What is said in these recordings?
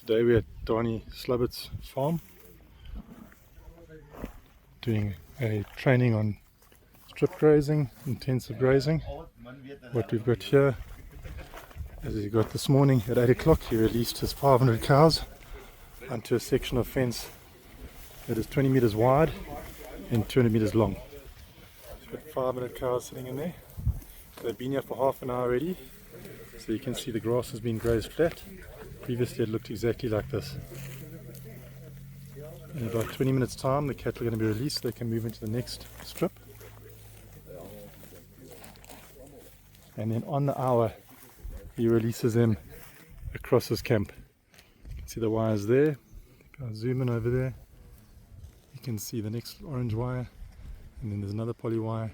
Today we're at Donnie Slubbert's farm doing a training on strip grazing, intensive grazing. What we've got here, as he got this morning at 8 o'clock, he released his 500 cows onto a section of fence that is 20 meters wide and 200 meters long. He's got 500 cows sitting in there. They've been here for half an hour already, so you can see the grass has been grazed flat. Previously it looked exactly like this. In about 20 minutes time the cattle are going to be released, they can move into the next strip. And then on the hour he releases them across his camp. You can see the wires there. I'll zoom in over there. You can see the next orange wire, and then there's another poly wire,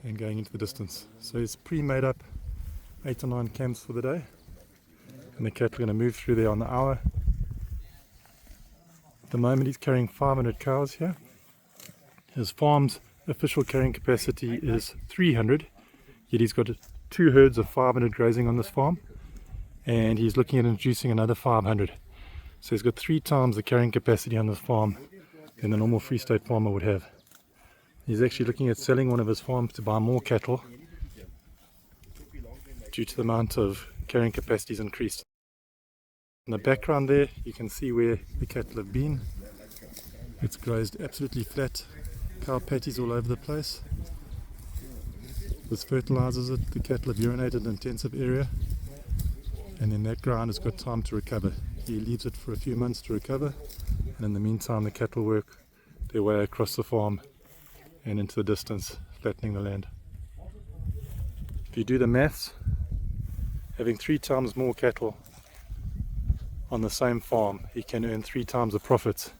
and going into the distance. So it's pre-made up 8 or 9 camps for the day, and the cattle are going to move through there on the hour. At the moment he's carrying 500 cows here. His farm's official carrying capacity is 300, yet he's got 2 herds of 500 grazing on this farm, and he's looking at introducing another 500. So he's got 3 times the carrying capacity on this farm than the normal Free State farmer would have. He's actually looking at selling one of his farms to buy more cattle due to the amount of carrying capacity is increased. In the background there you can see where the cattle have been. It's grazed absolutely flat, cow patties all over the place. This fertilizes it, the cattle have urinated in an intensive area, and then that ground has got time to recover. He leaves it for a few months to recover, and in the meantime the cattle work their way across the farm and into the distance, flattening the land. If you do the maths, having 3 times more cattle on the same farm, he can earn 3 times the profits,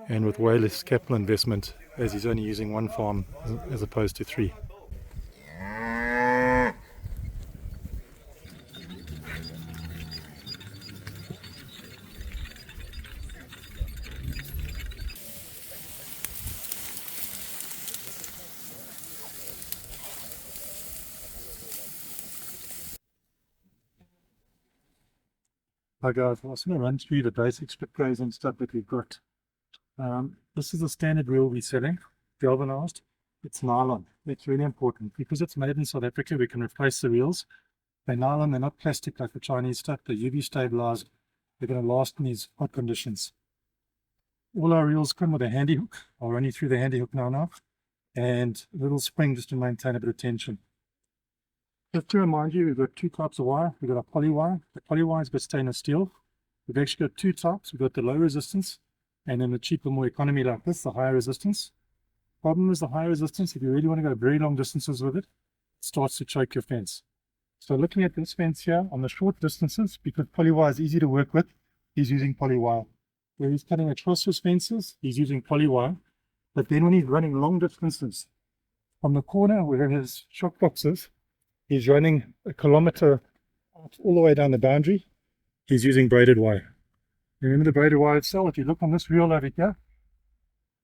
and with way less capital investment, as he's only using 1 farm as opposed to 3. Hi guys, I was going to run through the basic strip grazing stuff that we've got. This is a standard reel we're selling, galvanized. It's nylon. It's really important. Because it's made in South Africa, we can replace the reels. They're nylon, they're not plastic like the Chinese stuff. They're UV stabilized. They're going to last in these hot conditions. All our reels come with a handy hook. I'll run you through the handy hook now. And a little spring just to maintain a bit of tension. Just to remind you, we've got 2 types of wire. We've got a poly wire. The poly wire is got stainless steel. We've actually got 2 types. We've got the low resistance, and then the cheaper, more economy like this, the higher resistance. Problem is the higher resistance, if you really want to go very long distances with it, it starts to choke your fence. So looking at this fence here, on the short distances, because poly wire is easy to work with, he's using poly wire. Where he's cutting across his fences, he's using poly wire. But then when he's running long distances, from the corner where his shock box is, he's running 1 kilometer all the way down the boundary. He's using braided wire. Remember the braided wire itself? If you look on this reel over here,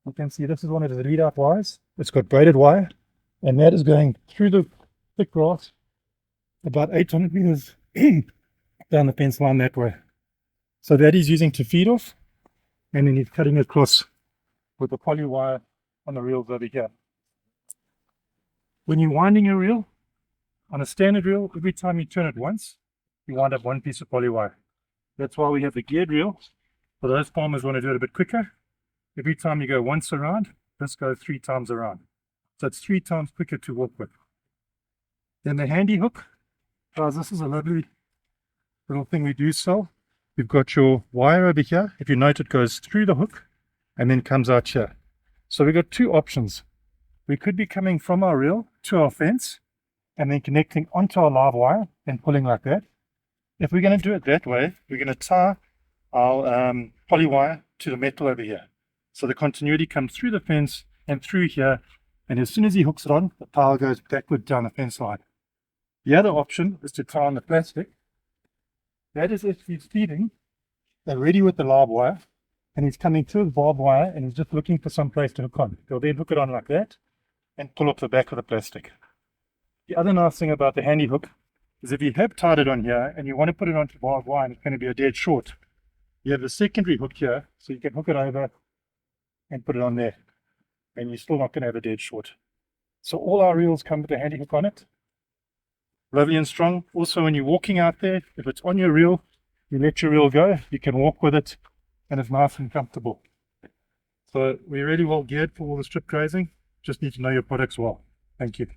you can see this is one of the lead out wires. It's got braided wire, and that is going through the thick grass about 800 meters down the fence line that way. So that he's using to feed off, and then he's cutting across with the poly wire on the reels over here. When you're winding a reel, on a standard reel, every time you turn it once, you wind up 1 piece of poly wire. That's why we have the geared reel. For those farmers who want to do it a bit quicker, every time you go once around, this goes 3 times around. So it's 3 times quicker to walk with. Then the handy hook, guys, this is a lovely little thing we do sell. We've got your wire over here. If you note, it goes through the hook and then comes out here. So we've got 2 options. We could be coming from our reel to our fence, and then connecting onto our live wire and pulling like that. If we're going to do it that way, we're going to tie our poly wire to the metal over here. So the continuity comes through the fence and through here, and as soon as he hooks it on, the power goes backward down the fence line. The other option is to tie on the plastic. That is if he's feeding, they're ready with the live wire, and he's coming to his barbed wire, and he's just looking for some place to hook on. He'll then hook it on like that, and pull up the back of the plastic. The other nice thing about the handy hook is if you have tied it on here and you want to put it onto barbed wire and it's going to be a dead short, you have the secondary hook here, so you can hook it over and put it on there, and you're still not going to have a dead short. So all our reels come with a handy hook on it. Lovely and strong. Also, when you're walking out there, if it's on your reel, you let your reel go, you can walk with it, and it's nice and comfortable. So we're really well geared for all the strip grazing. Just need to know your products well. Thank you.